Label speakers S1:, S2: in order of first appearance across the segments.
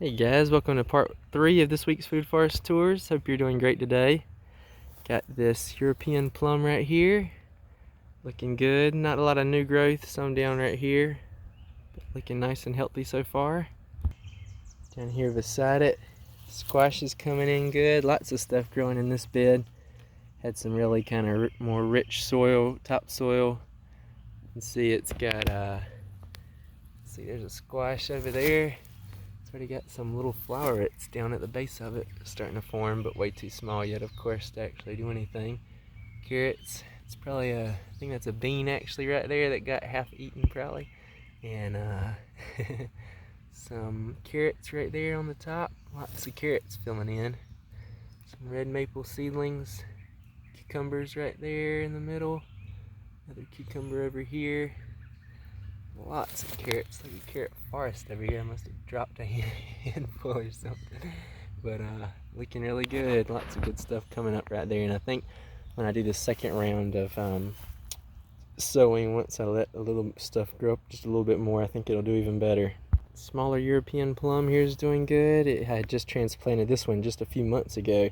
S1: Hey guys, welcome to part 3 of this week's Food Forest Tours. Hope you're doing great today. Got this European plum right here. Looking good. Not a lot of new growth, some down right here. But looking nice and healthy so far. Down here beside it, squash is coming in good. Lots of stuff growing in this bed. Had some really kind of more rich soil, topsoil. You can see it's got, see there's a squash over there. It's already got some little flowerets down at the base of it starting to form, but way too small yet, of course, to actually do anything. Carrots, it's probably I think that's a bean actually right there that got half eaten probably. And some carrots right there on the top. Lots of carrots filling in. Some red maple seedlings. Cucumbers right there in the middle. Another cucumber over here. Lots of carrots, like a carrot forest over here. I must have dropped a handful or something. But looking really good. Lots of good stuff coming up right there. And I think when I do the second round of sowing, once I let a little stuff grow up just a little bit more, I think it'll do even better. Smaller European plum here is doing good. I had just transplanted this one just a few months ago.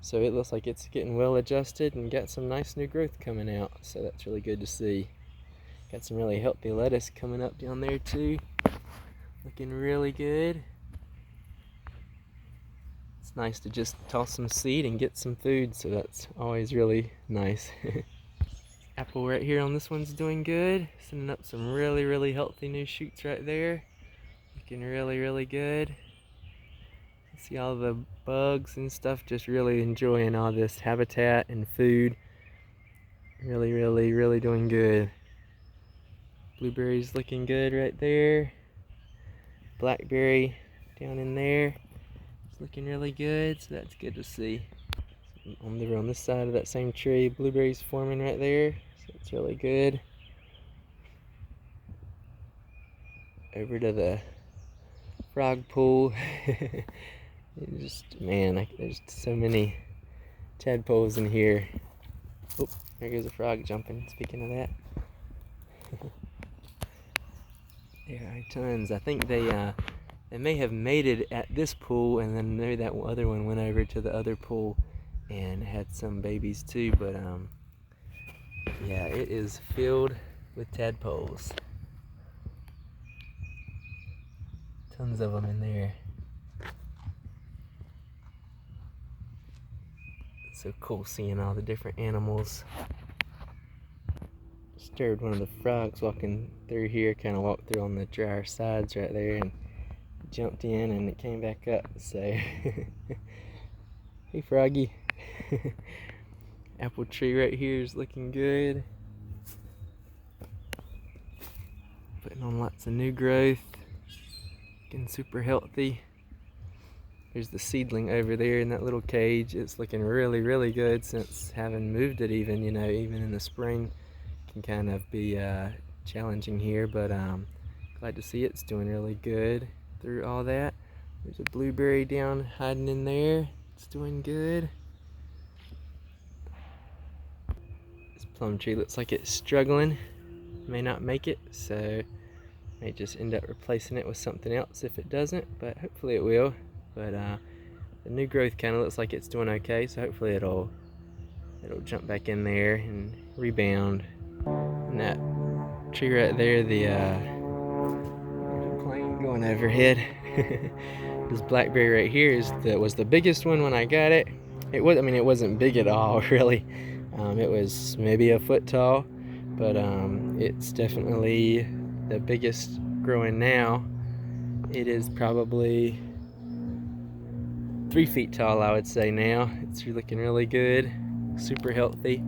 S1: So it looks like it's getting well adjusted and got some nice new growth coming out. So that's really good to see. Got some really healthy lettuce coming up down there too. Looking really good. It's nice to just toss some seed and get some food, so that's always really nice. Apple right here on this one's doing good. Sending up some really healthy new shoots right there. Looking really good. See all the bugs and stuff, just really enjoying all this habitat and food. Really doing good. Blueberries looking good right there. Blackberry down in there. It's looking really good, so that's good to see. Over on this side of that same tree, blueberries forming right there, so it's really good. Over to the frog pool. Man, there's so many tadpoles in here. Oh, there goes a frog jumping, speaking of that. There are tons. I think they may have mated at this pool, and then maybe that other one went over to the other pool and had some babies too, but yeah, it is filled with tadpoles. Tons of them in there. It's so cool seeing all the different animals. Disturbed one of the frogs walking through here, kind of walked through on the drier sides right there and jumped in, and it came back up, so hey froggy. Apple tree right here is looking good. Putting on lots of new growth. Looking super healthy. There's the seedling over there in that little cage. It's looking really good since having moved it even, even in the spring can kind of be challenging here, but glad to see it's doing really good through all that. There's a blueberry down hiding in there. It's doing good. This plum tree looks like it's struggling. May not make it, so may just end up replacing it with something else if it doesn't, but hopefully it will. But the new growth kind of looks like it's doing okay, so hopefully it'll jump back in there and rebound. And that tree right there, the plane going overhead. This blackberry right here was the biggest one when I got it. It wasn't big at all, really. It was maybe a foot tall, but it's definitely the biggest growing now. It is probably 3 feet tall, I would say now. It's looking really good, super healthy.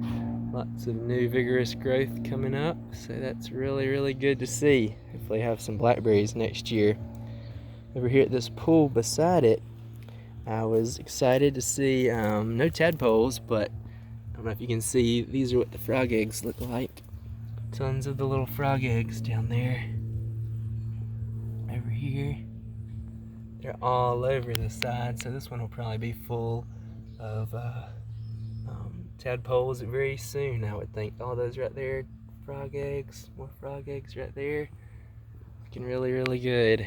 S1: Lots of new vigorous growth coming up, so that's really good to see. Hopefully have some blackberries next year. Over here at this pool beside it, I was excited to see no tadpoles, but I don't know if you can see, these are what the frog eggs look like. Tons of the little frog eggs down there. Over here. They're all over the side, so this one will probably be full of tadpoles very soon, I would think. All those right there, frog eggs, more frog eggs right there. Looking really good.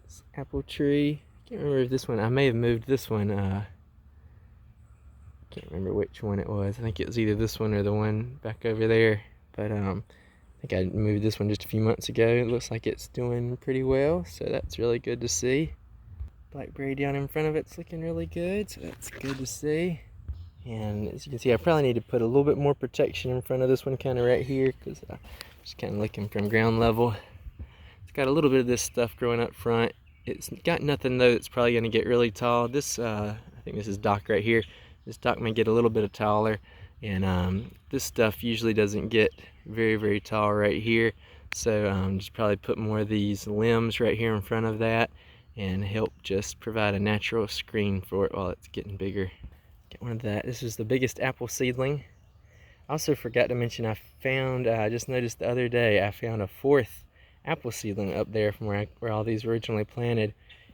S1: This apple tree. Can't remember if this one, I may have moved this one. Can't remember which one it was. I think it was either this one or the one back over there. But I think I moved this one just a few months ago. It looks like it's doing pretty well, so that's really good to see. Blackberry down in front of it's looking really good, so that's good to see. And as you can see, I probably need to put a little bit more protection in front of this one, kind of right here, because I'm just kind of looking from ground level. It's got a little bit of this stuff growing up front. It's got nothing though that's probably going to get really tall. This, I think this is dock right here. This dock may get a little bit taller, and this stuff usually doesn't get very, very tall right here. So just probably put more of these limbs right here in front of that and help just provide a natural screen for it while it's getting bigger. Get one of that. This is the biggest apple seedling. I also forgot to mention I found, I just noticed the other day, I found a fourth apple seedling up there from where all these were originally planted,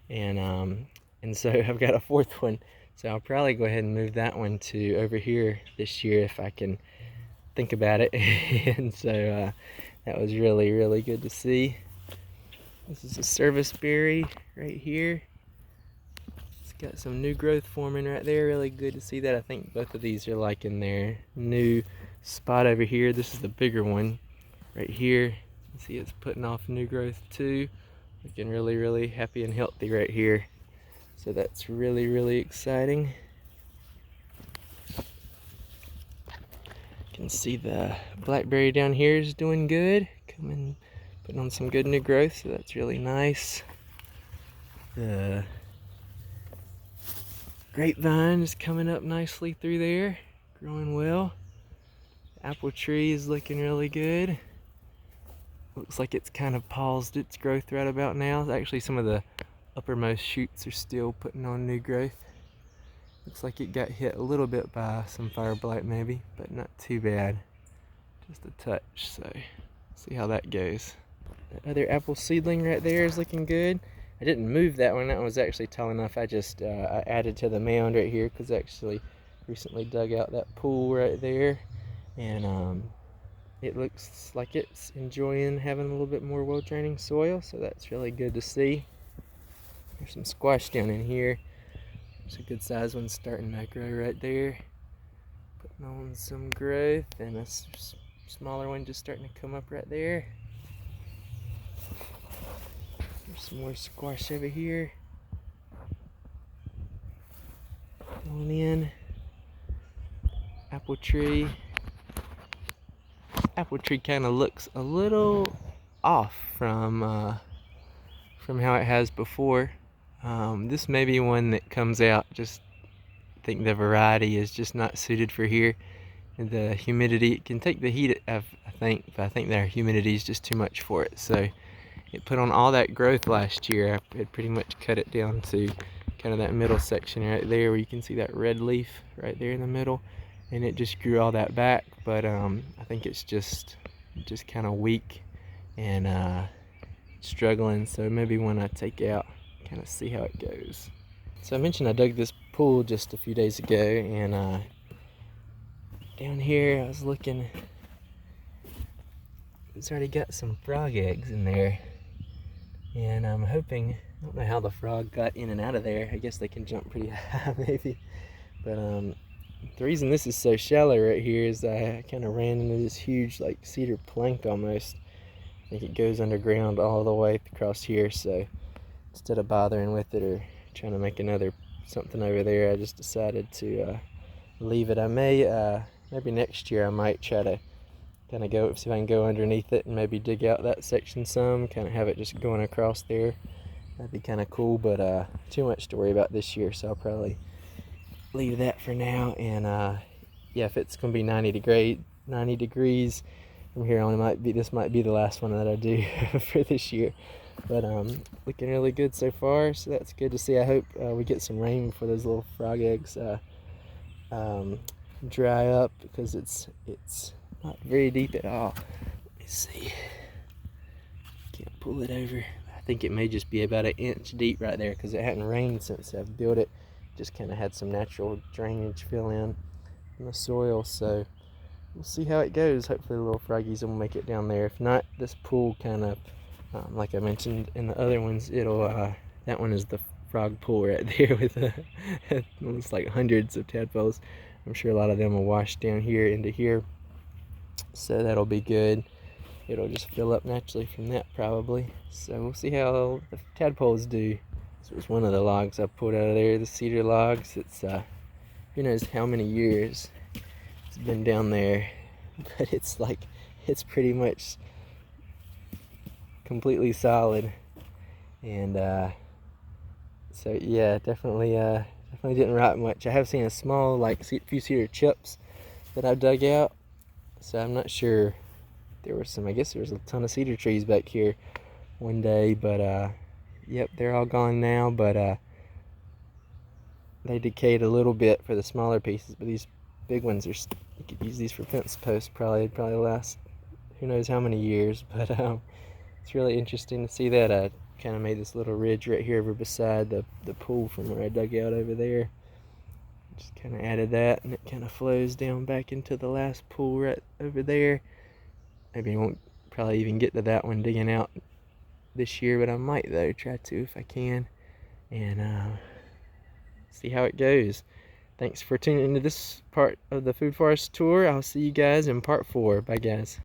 S1: and so I've got a fourth one. So I'll probably go ahead and move that one to over here this year if I can think about it. And so that was really, really good to see. This is a service berry right here. It's got some new growth forming right there. Really good to see that. I think both of these are like in their new spot over here. This is the bigger one right here. You see it's putting off new growth too. Looking really, really happy and healthy right here. So that's really, really exciting. You can see the blackberry down here is doing good. Putting on some good new growth, so that's really nice. The grapevine is coming up nicely through there, growing well. The apple tree is looking really good. Looks like it's kind of paused its growth right about now. Actually, some of the uppermost shoots are still putting on new growth. Looks like it got hit a little bit by some fire blight maybe, but not too bad. Just a touch, so see how that goes. The other apple seedling right there is looking good. I didn't move that one. That one was actually tall enough. I just I added to the mound right here because I actually recently dug out that pool right there, and it looks like it's enjoying having a little bit more well-draining soil, so that's really good to see. There's some squash down in here. There's a good sized one starting to grow right there. Putting on some growth, and a smaller one just starting to come up right there. There's some more squash over here. Going in. Apple tree. Apple tree kind of looks a little off from how it has before. This may be one that comes out, just I think the variety is just not suited for here. And the humidity, it can take the heat, I think, but I think their humidity is just too much for it. So it put on all that growth last year. I had pretty much cut it down to kind of that middle section right there where you can see that red leaf right there in the middle, and it just grew all that back. But I think it's just kind of weak and struggling, so maybe when I take out, kind of see how it goes. So I mentioned I dug this pool just a few days ago, and down here I was looking, it's already got some frog eggs in there, and I'm hoping, I don't know how the frog got in and out of there. I guess they can jump pretty high maybe, but the reason this is so shallow right here is I kind of ran into this huge like cedar plank almost. I think it goes underground all the way across here, so instead of bothering with it or trying to make another something over there, I just decided to leave it. I may, maybe next year I might try to kind of go, see if I can go underneath it and maybe dig out that section some, kind of have it just going across there. That'd be kind of cool, but too much to worry about this year, so I'll probably leave that for now. And yeah, if it's going to be 90 degrees from here on, this might be the last one that I do for this year. But looking really good so far, so that's good to see. I hope we get some rain before those little frog eggs dry up, because it's not very deep at all. Let me see. Can't pull it over. I think it may just be about 1 inch deep right there, because it hadn't rained since I've built it. Just kind of had some natural drainage fill in the soil, so we'll see how it goes. Hopefully the little froggies will make it down there. If not, this pool kind of, like I mentioned in the other ones, it'll That one is the frog pool right there with almost like hundreds of tadpoles. I'm sure a lot of them will wash down here into here, so that'll be good. It'll just fill up naturally from that probably. So we'll see how the tadpoles do. This was one of the logs I pulled out of there, the cedar logs. It's who knows how many years it's been down there, but it's pretty much completely solid. And so yeah, definitely didn't rot much. I have seen a small, like, few cedar chips that I dug out, so I'm not sure. There were some, I guess there was a ton of cedar trees back here one day, but yep, they're all gone now, but they decayed a little bit for the smaller pieces, but these big ones you could use these for fence posts. Probably last who knows how many years, but it's really interesting to see that. I kind of made this little ridge right here over beside the pool from where I dug out over there. Just kind of added that, and it kind of flows down back into the last pool right over there. Maybe I won't probably even get to that one digging out this year, but I might though, try to if I can, and see how it goes. Thanks for tuning into this part of the Food Forest tour. I'll see you guys in part 4. Bye guys.